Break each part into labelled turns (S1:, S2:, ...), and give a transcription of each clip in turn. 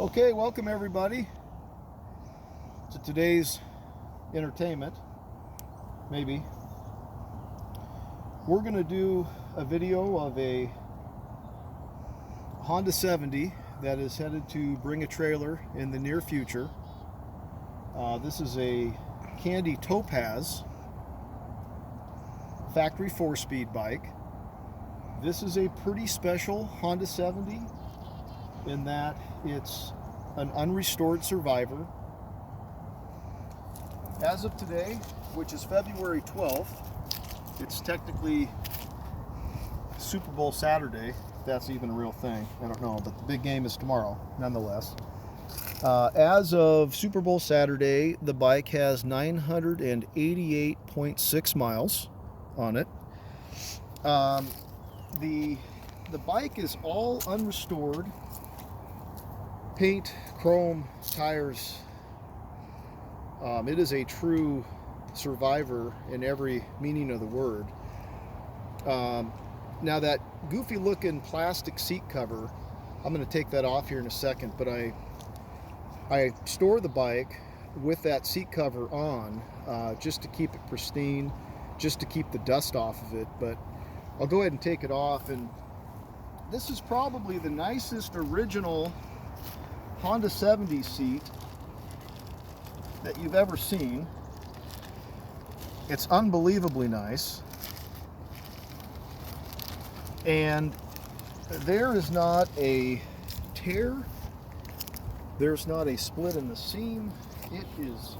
S1: Okay, welcome everybody to today's entertainment. Maybe we're going to do a video of a Honda 70 that is headed to bring a trailer in the near future. This is a Candy Topaz factory 4-speed bike. This is a pretty special Honda 70 in that it's an unrestored survivor. As of today, which is February 12th, it's technically Super Bowl Saturday, if that's even a real thing. I don't know, but the big game is tomorrow, nonetheless. As of Super Bowl Saturday, the bike has 988.6 miles on it. The bike is all unrestored. Paint, chrome, tires. It is a true survivor in every meaning of the word. Now that goofy looking plastic seat cover, I'm going to take that off here in a second, but I store the bike with that seat cover on just to keep it pristine, just to keep the dust off of it. But I'll go ahead and take it off, and this is probably the nicest original Honda 70 seat that you've ever seen. It's unbelievably nice, and there is not a tear, there's not a split in the seam. It is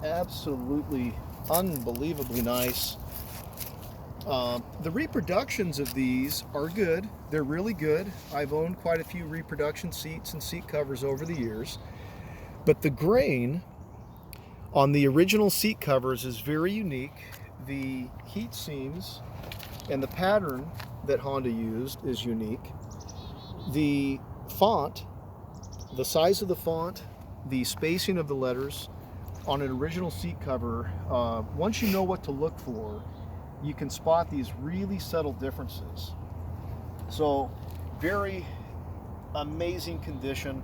S1: absolutely unbelievably nice. The reproductions of these are good. They're really good. I've owned quite a few reproduction seats and seat covers over the years, but the grain on the original seat covers is very unique. The heat seams and the pattern that Honda used is unique. The font, the size of the font, the spacing of the letters on an original seat cover, once you know what to look for, you can spot these really subtle differences. So, very amazing condition.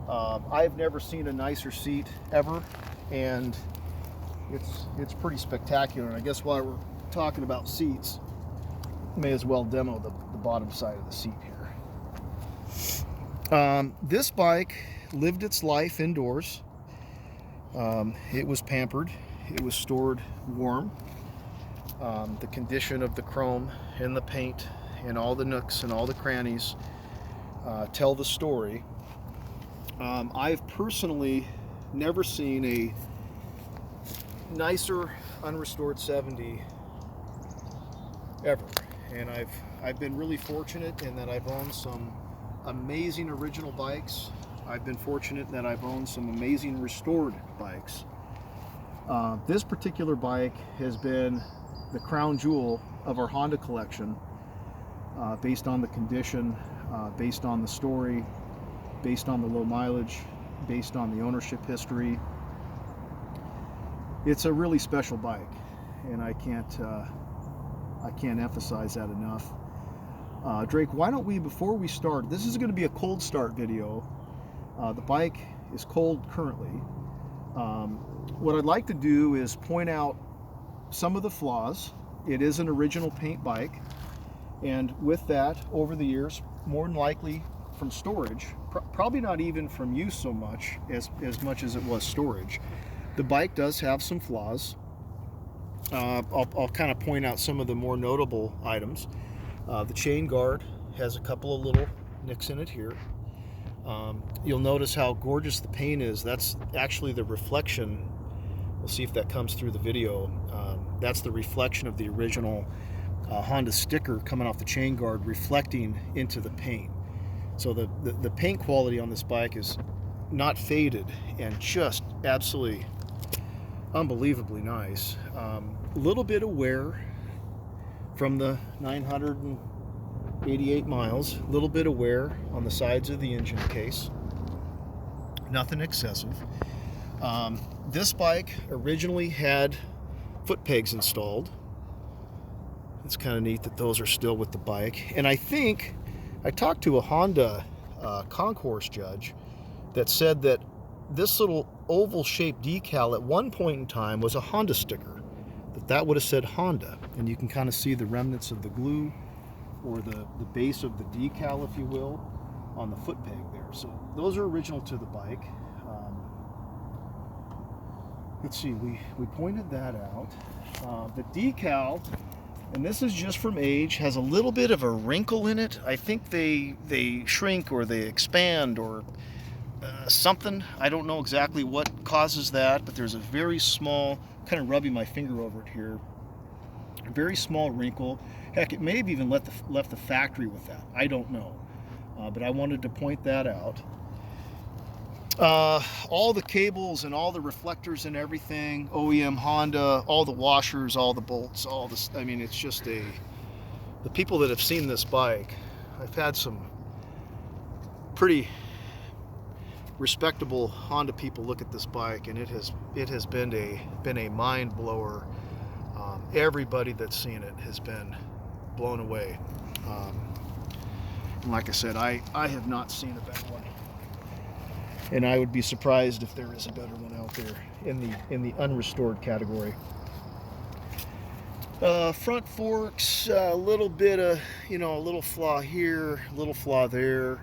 S1: I've never seen a nicer seat ever, and it's pretty spectacular. And I guess while we're talking about seats, may as well demo the bottom side of the seat here. This bike lived its life indoors. It was pampered. It was stored warm. The condition of the chrome and the paint and all the nooks and all the crannies tell the story. I've personally never seen a nicer unrestored 70 ever, and I've been really fortunate in that I've owned some amazing original bikes. I've been fortunate that I've owned some amazing restored bikes. This particular bike has been the crown jewel of our Honda collection, based on the condition, based on the story, based on the low mileage, based on the ownership history. It's a really special bike, and I can't emphasize that enough. Drake, why don't we, before we start, this is going to be a cold start video. The bike is cold currently. What I'd like to do is point out some of the flaws. It is an original paint bike, and with that, over the years, more than likely from storage, probably not even from use so much as much as it was storage, the bike does have some flaws. I'll kind of point out some of the more notable items. The chain guard has a couple of little nicks in it here. You'll notice how gorgeous the paint is. That's actually the reflection. We'll see if that comes through the video. That's the reflection of the original Honda sticker coming off the chain guard, reflecting into the paint. So the paint quality on this bike is not faded and just absolutely unbelievably nice. A little bit of wear from the 988 miles, a little bit of wear on the sides of the engine case. Nothing excessive. This bike originally had foot pegs installed. It's kind of neat that those are still with the bike. And I think I talked to a Honda concourse judge that said that this little oval-shaped decal at one point in time was a Honda sticker, that would have said Honda. And you can kind of see the remnants of the glue, or the base of the decal, if you will, on the foot peg there. So those are original to the bike. Let's see, we pointed that out. The decal, and this is just from age, has a little bit of a wrinkle in it. I think they shrink or they expand or something. I don't know exactly what causes that, but there's a very small, kind of rubbing my finger over it here, a very small wrinkle. Heck, it may have even left the factory with that. I don't know, but I wanted to point that out. All the cables and all the reflectors and everything, OEM Honda, all the washers, all the bolts, all this. I mean, it's just the people that have seen this bike, I've had some pretty respectable Honda people look at this bike, and it has been a mind blower. Everybody that's seen it has been blown away. And like I said, I have not seen a better one, and I would be surprised if there is a better one out there in the unrestored category. Front forks, a little bit of, a little flaw here, a little flaw there.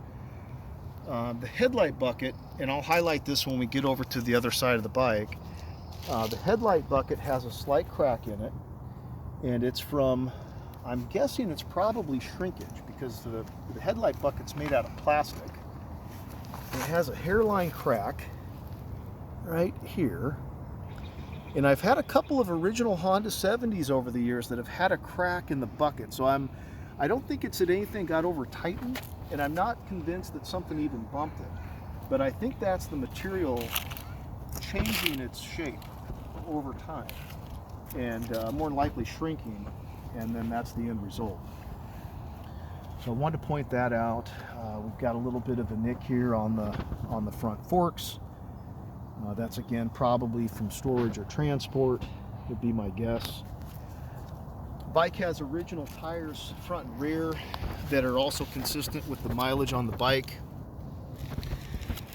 S1: The headlight bucket, and I'll highlight this when we get over to the other side of the bike. The headlight bucket has a slight crack in it, and it's from, I'm guessing it's probably shrinkage, because the headlight bucket's made out of plastic. It has a hairline crack right here, and I've had a couple of original Honda 70s over the years that have had a crack in the bucket, so I don't think it's that anything got over tightened, and I'm not convinced that something even bumped it, but I think that's the material changing its shape over time, and more than likely shrinking, and then that's the end result. So I wanted to point that out. We've got a little bit of a nick here on the front forks. That's again probably from storage or transport, would be my guess. Bike has original tires front and rear that are also consistent with the mileage on the bike.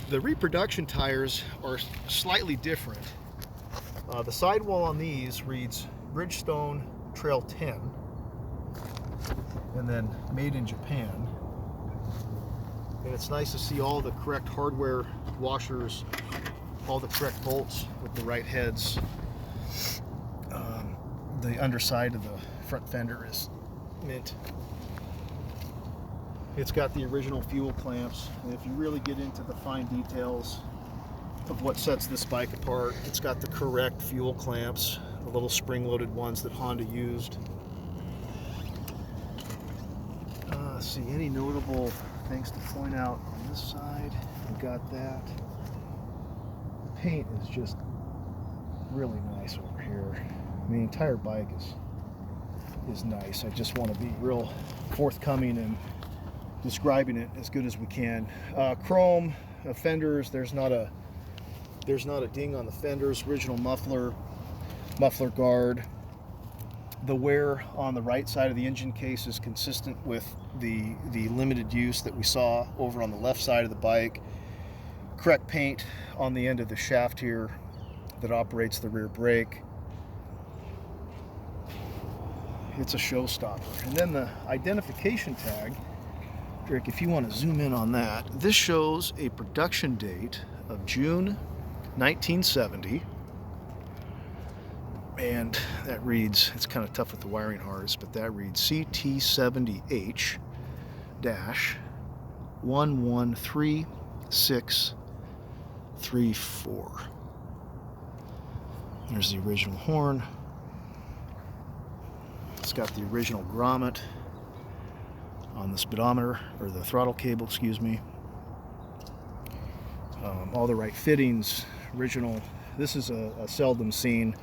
S1: The reproduction tires are slightly different. The sidewall on these reads Bridgestone Trail 10, and then made in Japan. And it's nice to see all the correct hardware washers, all the correct bolts with the right heads. The underside of the front fender is mint. It's got the original fuel clamps, and if you really get into the fine details of what sets this bike apart, it's got the correct fuel clamps, the little spring-loaded ones that Honda used. Let's see, any notable things to point out on this side? We got that. The paint is just really nice over here. The entire bike is nice. I just want to be real forthcoming in describing it as good as we can. Chrome fenders. There's not a ding on the fenders. Original muffler guard. The wear on the right side of the engine case is consistent with the limited use that we saw over on the left side of the bike. Correct paint on the end of the shaft here that operates the rear brake. It's a showstopper. And then the identification tag, Rick, if you want to zoom in on that, this shows a production date of June 1970. And that reads, it's kind of tough with the wiring harness, but that reads CT70H-113634. There's the original horn. It's got the original grommet on the speedometer, or the throttle cable, excuse me. All the right fittings, original. This is a seldom seen.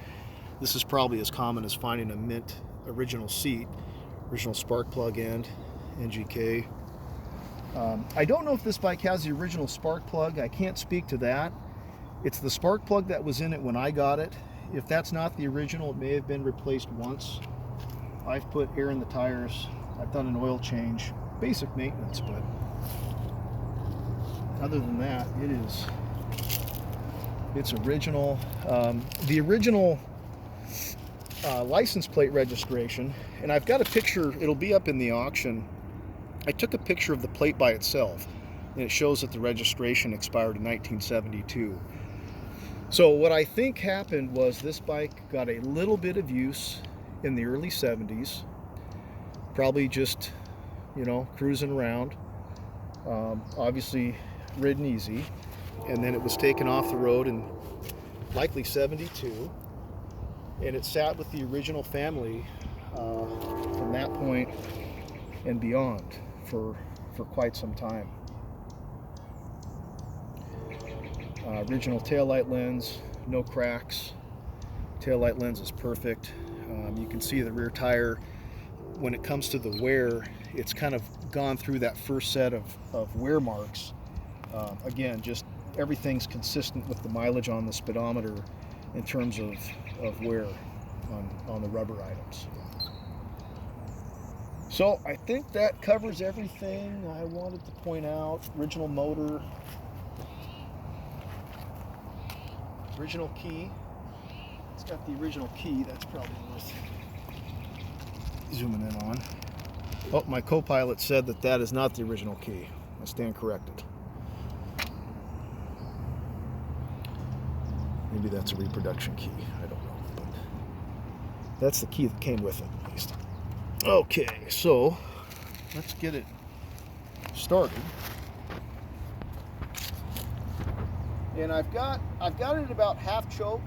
S1: This is probably as common as finding a mint original seat, original spark plug end, NGK. I don't know if this bike has the original spark plug. I can't speak to that. It's the spark plug that was in it when I got it. If that's not the original, it may have been replaced once. I've put air in the tires. I've done an oil change, basic maintenance, but other than that, it's original. The original license plate registration, and I've got a picture, it'll be up in the auction. I took a picture of the plate by itself, and it shows that the registration expired in 1972. So what I think happened was this bike got a little bit of use in the early 70s, probably just, you know, cruising around, obviously ridden easy, and then it was taken off the road in likely 72, and it sat with the original family from that point and beyond for quite some time. Original taillight lens, no cracks. Taillight lens is perfect. You can see the rear tire, when it comes to the wear, it's kind of gone through that first set of wear marks. Again, just everything's consistent with the mileage on the speedometer in terms of wear on the rubber items. So I think that covers everything I wanted to point out. Original motor, original key. It's got the original key. That's probably worth zooming in on. Oh, my co-pilot said that is not the original key. I stand corrected. Maybe that's a reproduction key. I don't know, but that's the key that came with it, at least. Okay, so let's get it started. And I've got it at about half choke.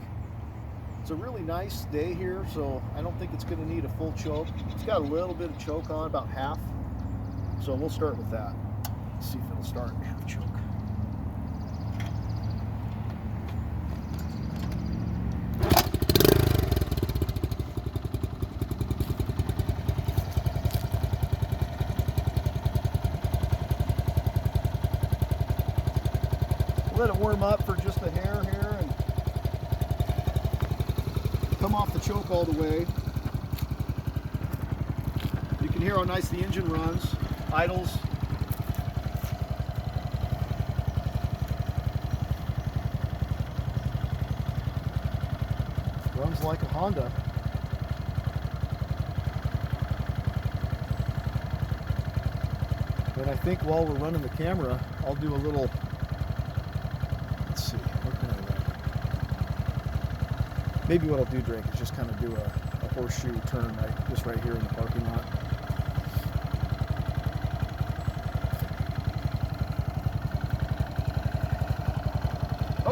S1: It's a really nice day here, so I don't think it's going to need a full choke. It's got a little bit of choke on, about half. So we'll start with that. Let's see if it'll start at half choke. Let it warm up for just a hair here and come off the choke all the way. You can hear how nice the engine runs, idles. Runs like a Honda. And I think while we're running the camera, I'll do a little, let's see, what can I run? Maybe what I'll do, Drake, is just kind of do a horseshoe turn just right here in the parking lot.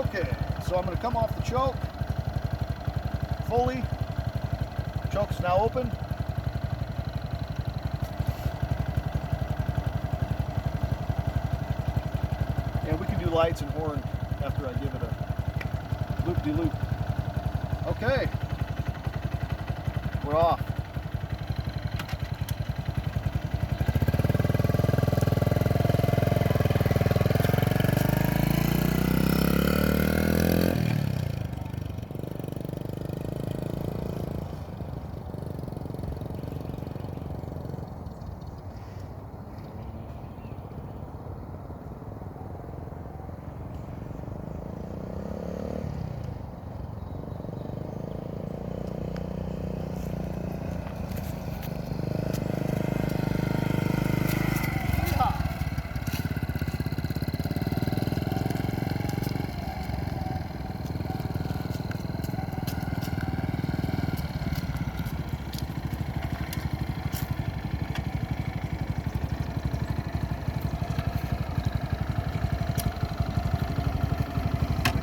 S1: Okay, so I'm going to come off the choke fully. Choke's now open. And we can do lights and horn after I give it a loop-de-loop. Okay, we're off.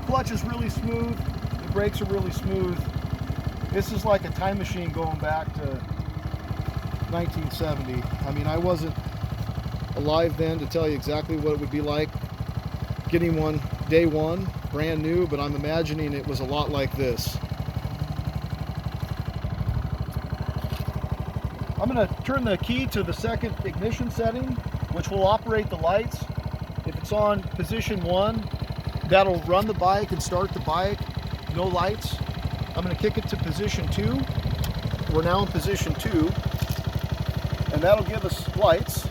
S1: Clutch is really smooth, the brakes are really smooth. This is like a time machine going back to 1970. I mean, I wasn't alive then to tell you exactly what it would be like getting one day one, brand new, but I'm imagining it was a lot like this. I'm going to turn the key to the second ignition setting, which will operate the lights. If it's on position 1, that'll run the bike and start the bike, no lights. I'm going to kick it to position 2. We're now in position 2, and that'll give us lights.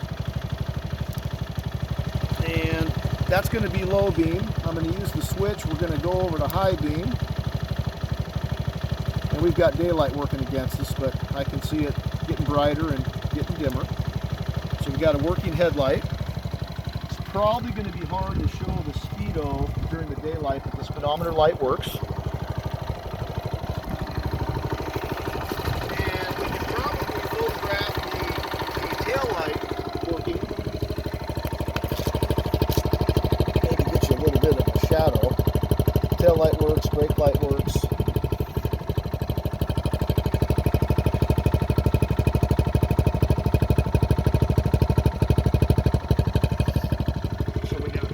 S1: And That's going to be low beam. I'm going to use the switch. We're going to go over to high beam. And we've got daylight working against us, but I can see it getting brighter and getting dimmer. So we've got a working headlight. It's probably going to be hard to show the speedo during the daylight, but the speedometer light works. And we can probably photograph the tail light working. Maybe get you a little bit of a shadow. Tail light works, brake light works.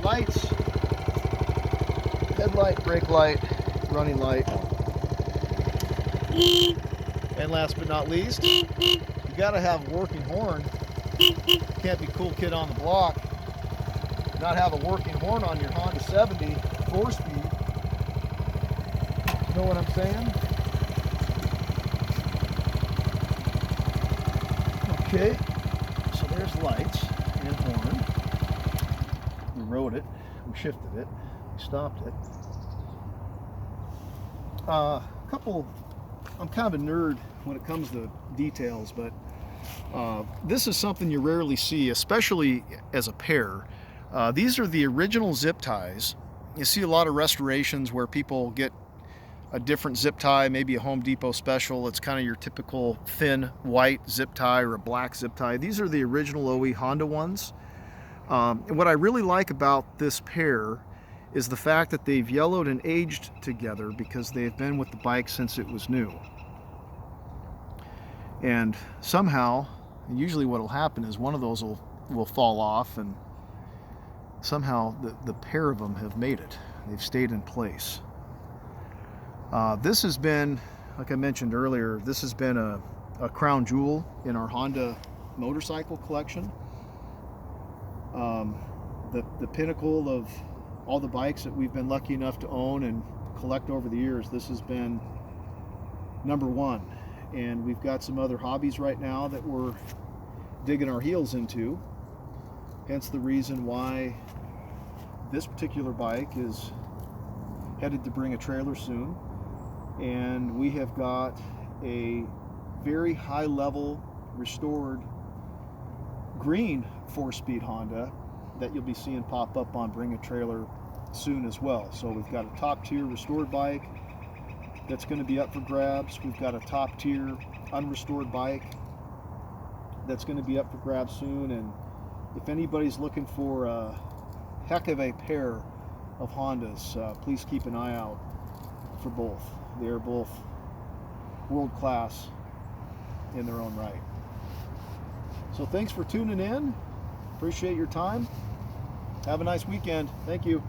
S1: Lights, headlight, brake light, running light, and last but not least, you gotta have a working horn. Can't be cool kid on the block, not have a working horn on your Honda 70 4-speed. You know what I'm saying? Okay, so there's lights and horn. We rode it, we shifted it, we stopped it. I'm kind of a nerd when it comes to details, but this is something you rarely see, especially as a pair. These are the original zip ties. You see a lot of restorations where people get a different zip tie, maybe a Home Depot special. It's kind of your typical thin white zip tie or a black zip tie. These are the original OE Honda ones. And what I really like about this pair is the fact that they've yellowed and aged together because they've been with the bike since it was new. And somehow, usually what will happen is one of those will fall off, and somehow the pair of them have made it. They've stayed in place. This has been, like I mentioned earlier, this has been a crown jewel in our Honda motorcycle collection. The pinnacle of all the bikes that we've been lucky enough to own and collect over the years, this has been number one. And we've got some other hobbies right now that we're digging our heels into, hence the reason why this particular bike is headed to bring a trailer soon. And we have got a very high level restored green 4-speed Honda that you'll be seeing pop up on Bring a Trailer soon as well. So we've got a top tier restored bike that's going to be up for grabs. We've got a top tier unrestored bike that's going to be up for grabs soon. And if anybody's looking for a heck of a pair of Hondas, please keep an eye out for both. They are both world class in their own right. So thanks for tuning in. Appreciate your time. Have a nice weekend. Thank you.